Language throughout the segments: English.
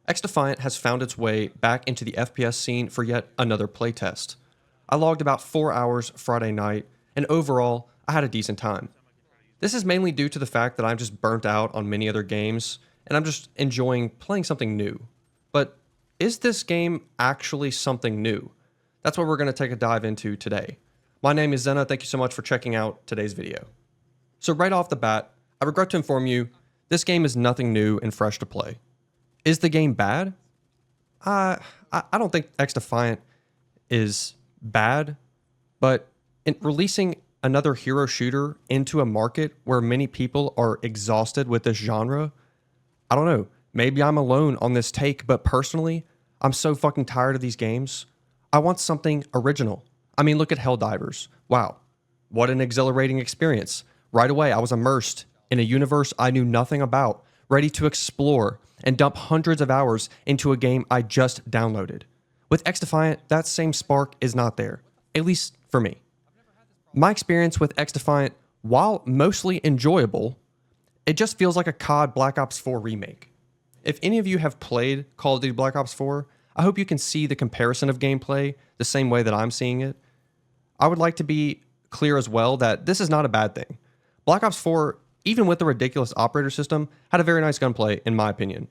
XDefiant has found its way back into the FPS scene for yet another playtest. I logged about 4 hours Friday night, and overall, I had a decent time. This is mainly due to the fact that I'm just burnt out on many other games, and I'm just enjoying playing something new. But is this game actually something new? That's what we're going to take a dive into today. My name is Zena, thank you so much for checking out today's video. So right off the bat, I regret to inform you, this game is nothing new and fresh to play. Is the game bad? I don't think XDefiant is bad, but in releasing another hero shooter into a market where many people are exhausted with this genre, I don't know, maybe I'm alone on this take, but personally, I'm so fucking tired of these games. I want something original. I mean, look at Helldivers. Wow, what an exhilarating experience. Right away, I was immersed in a universe I knew nothing about, ready to explore and dump hundreds of hours into a game I just downloaded. With XDefiant, that same spark is not there, at least for me. My experience with XDefiant, while mostly enjoyable, it just feels like a COD Black Ops 4 remake. If any of you have played Call of Duty Black Ops 4, I hope you can see the comparison of gameplay the same way that I'm seeing it. I would like to be clear as well that this is not a bad thing. Black Ops 4, even with the ridiculous operator system, had a very nice gunplay, in my opinion.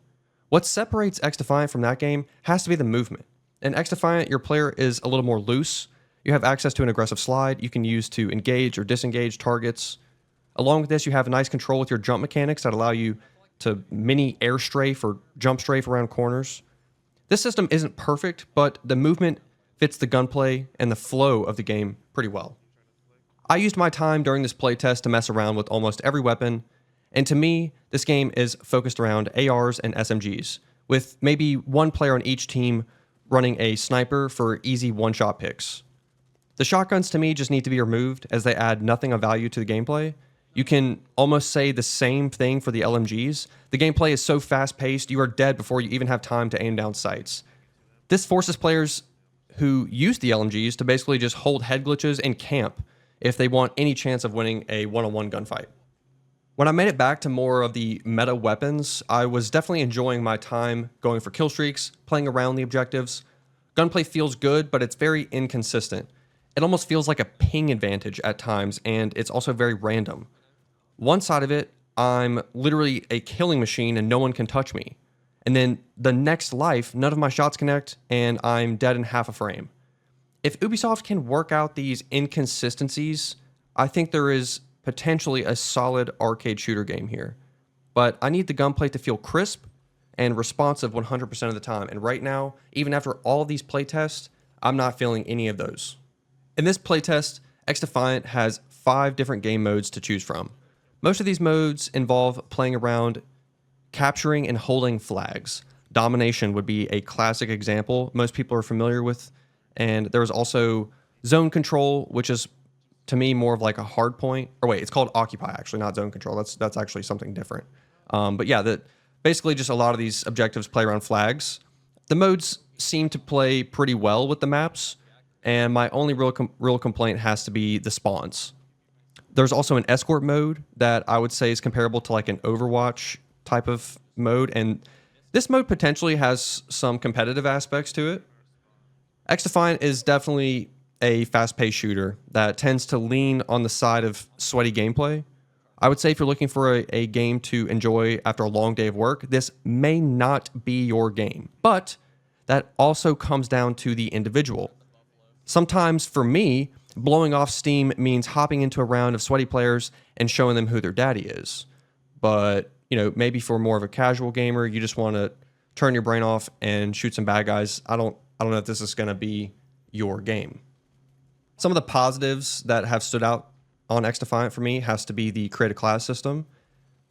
What separates XDefiant from that game has to be the movement. In XDefiant, your player is a little more loose. You have access to an aggressive slide you can use to engage or disengage targets. Along with this, you have nice control with your jump mechanics that allow you to mini air strafe or jump strafe around corners. This system isn't perfect, but the movement fits the gunplay and the flow of the game pretty well. I used my time during this playtest to mess around with almost every weapon, and to me, this game is focused around ARs and SMGs, with maybe one player on each team running a sniper for easy one-shot picks. The shotguns to me just need to be removed as they add nothing of value to the gameplay. You can almost say the same thing for the LMGs. The gameplay is so fast-paced, you are dead before you even have time to aim down sights. This forces players who use the LMGs to basically just hold head glitches and camp if they want any chance of winning a one-on-one gunfight. When I made it back to more of the meta weapons, I was definitely enjoying my time going for kill streaks, playing around the objectives. Gunplay feels good, but it's very inconsistent. It almost feels like a ping advantage at times, and it's also very random. One side of it, I'm literally a killing machine and no one can touch me. And then the next life, none of my shots connect, and I'm dead in half a frame. If Ubisoft can work out these inconsistencies, I think there is potentially a solid arcade shooter game here. But I need the gunplay to feel crisp and responsive 100% of the time. And right now, even after all of these playtests, I'm not feeling any of those. In this playtest, XDefiant has 5 different game modes to choose from. Most of these modes involve playing around capturing and holding flags. Domination would be a classic example most people are familiar with. And there's also zone control, which is, to me, more of like a hard point. Or wait, it's called occupy, actually, not zone control. That's actually something different. But yeah, basically just a lot of these objectives play around flags. The modes seem to play pretty well with the maps, and my only real complaint has to be the spawns. There's also an escort mode that I would say is comparable to like an Overwatch type of mode, and this mode potentially has some competitive aspects to it. XDefiant is definitely a fast-paced shooter that tends to lean on the side of sweaty gameplay. I would say if you're looking for a game to enjoy after a long day of work, this may not be your game, but that also comes down to the individual. Sometimes for me, blowing off steam means hopping into a round of sweaty players and showing them who their daddy is. But, you know, maybe for more of a casual gamer, you just want to turn your brain off and shoot some bad guys. I don't know if this is going to be your game. Some of the positives that have stood out on XDefiant for me has to be the create a class system.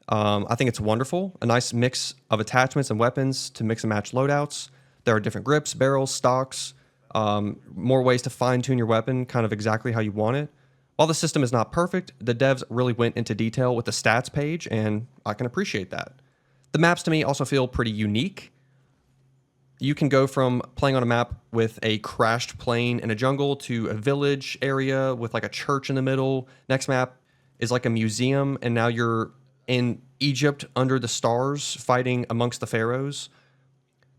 I think it's wonderful. A nice mix of attachments and weapons to mix and match loadouts. There are different grips, barrels, stocks, more ways to fine-tune your weapon kind of exactly how you want it. While the system is not perfect, the devs really went into detail with the stats page, and I can appreciate that. The maps to me also feel pretty unique. You can go from playing on a map with a crashed plane in a jungle to a village area with like a church in the middle. Next map is like a museum, and now you're in Egypt under the stars fighting amongst the pharaohs.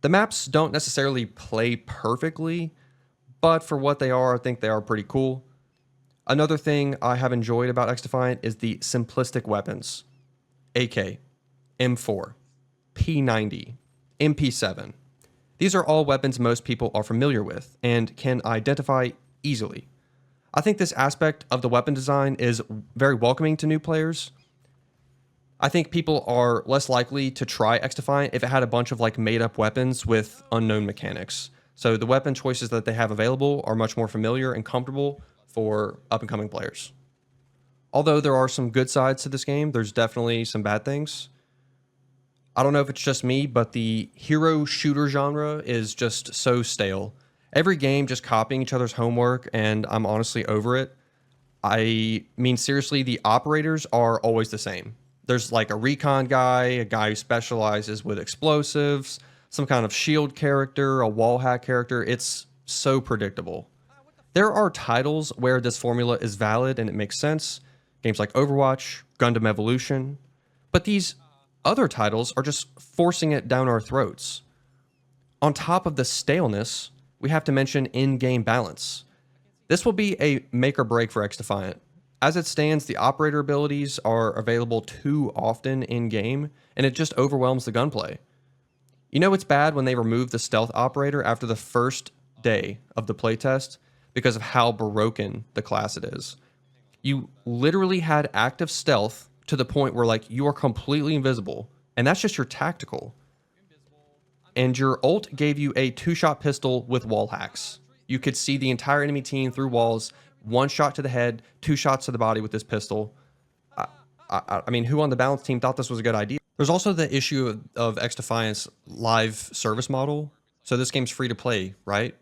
The maps don't necessarily play perfectly, but for what they are, I think they are pretty cool. Another thing I have enjoyed about XDefiant is the simplistic weapons. AK, M4, P90, MP7. These are all weapons most people are familiar with and can identify easily. I think this aspect of the weapon design is very welcoming to new players. I think people are less likely to try XDefiant if it had a bunch of like made up weapons with unknown mechanics. So the weapon choices that they have available are much more familiar and comfortable for up and coming players. Although there are some good sides to this game, there's definitely some bad things. I don't know if it's just me, but the hero shooter genre is just so stale. Every game just copying each other's homework, and I'm honestly over it. I mean, seriously, the operators are always the same. There's like a recon guy, a guy who specializes with explosives, some kind of shield character, a wall hack character. It's so predictable. There are titles where this formula is valid and it makes sense. Games like Overwatch, Gundam Evolution. But these other titles are just forcing it down our throats. On top of the staleness, we have to mention in-game balance. This will be a make or break for XDefiant. As it stands, the operator abilities are available too often in-game, and it just overwhelms the gunplay. You know it's bad when they remove the stealth operator after the first day of the playtest because of how broken the class it is. You literally had active stealth to the point where like you are completely invisible, and that's just your tactical. And your ult gave you a 2-shot pistol with wall hacks. You could see the entire enemy team through walls, 1 shot to the head, 2 shots to the body with this pistol. I mean, who on the balance team thought this was a good idea? There's also the issue of XDefiant's live service model. So this game's free to play, right?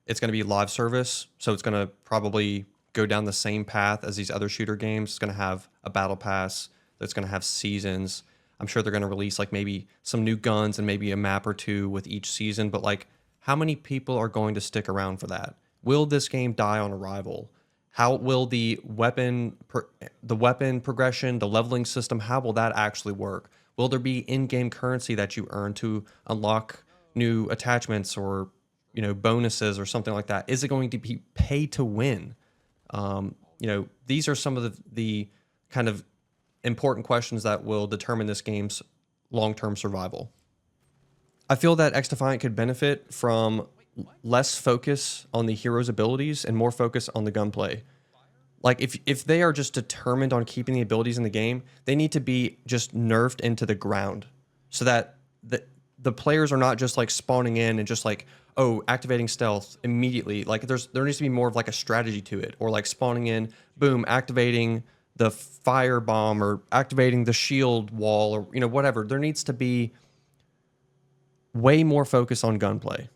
It's going to be live service, so it's going to probably go down the same path as these other shooter games. It's going to have a battle pass. That's going to have seasons. I'm sure they're going to release like maybe some new guns and maybe a map or two with each season. But like, how many people are going to stick around for that? Will this game die on arrival? How will the weapon progression, the leveling system, how will that actually work? Will there be in-game currency that you earn to unlock new attachments or, you know, bonuses or something like that? Is it going to be pay to win? You know, these are some of the kind of important questions that will determine this game's long-term survival. I feel that XDefiant could benefit from less focus on the hero's abilities and more focus on the gunplay. Like if they are just determined on keeping the abilities in the game, they need to be just nerfed into the ground so that the players are not just like spawning in and just like, oh, activating stealth immediately. Like there needs to be more of like a strategy to it, or like spawning in, boom, activating the fire bomb or activating the shield wall, or, you know, whatever. There needs to be way more focus on gunplay.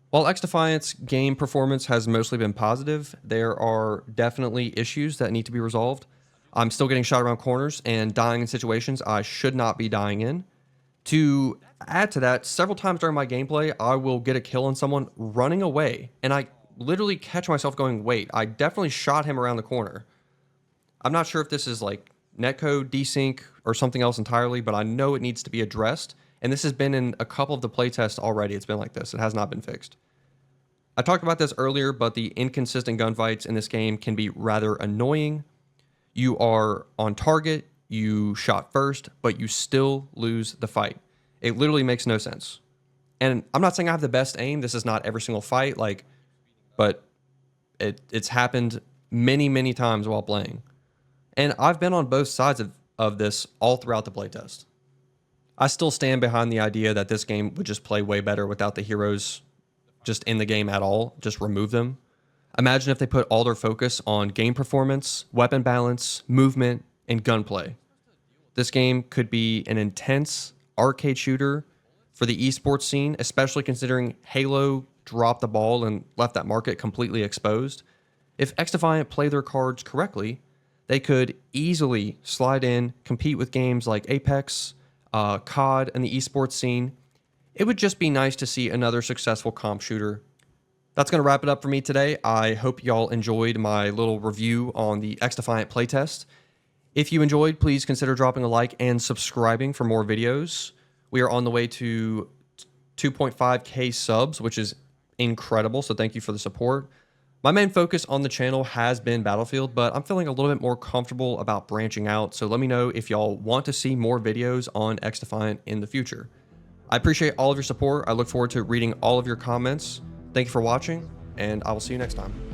While XDefiant's game performance has mostly been positive, there are definitely issues that need to be resolved. I'm still getting shot around corners and dying in situations I should not be dying in. To add to that, several times during my gameplay, I will get a kill on someone running away, and I literally catch myself going, wait, I definitely shot him around the corner. I'm not sure if this is like netcode, desync, or something else entirely, but I know it needs to be addressed. And this has been in a couple of the playtests already. It's been like this. It has not been fixed. I talked about this earlier, but the inconsistent gunfights in this game can be rather annoying. You are on target, you shot first, but you still lose the fight. It literally makes no sense. And I'm not saying I have the best aim. This is not every single fight, but it's happened many, many times while playing. And I've been on both sides of this all throughout the playtest. I still stand behind the idea that this game would just play way better without the heroes just in the game at all. Just remove them. Imagine if they put all their focus on game performance, weapon balance, movement, and gunplay. This game could be an intense arcade shooter for the esports scene, especially considering Halo dropped the ball and left that market completely exposed. If XDefiant play their cards correctly, they could easily slide in, compete with games like Apex, COD, and the esports scene. It would just be nice to see another successful comp shooter. That's going to wrap it up for me today. I hope y'all enjoyed my little review on the XDefiant playtest. If you enjoyed, please consider dropping a like and subscribing for more videos. We are on the way to 2.5K subs, which is incredible. So thank you for the support. My main focus on the channel has been Battlefield, but I'm feeling a little bit more comfortable about branching out. So let me know if y'all want to see more videos on XDefiant in the future. I appreciate all of your support. I look forward to reading all of your comments. Thank you for watching, and I will see you next time.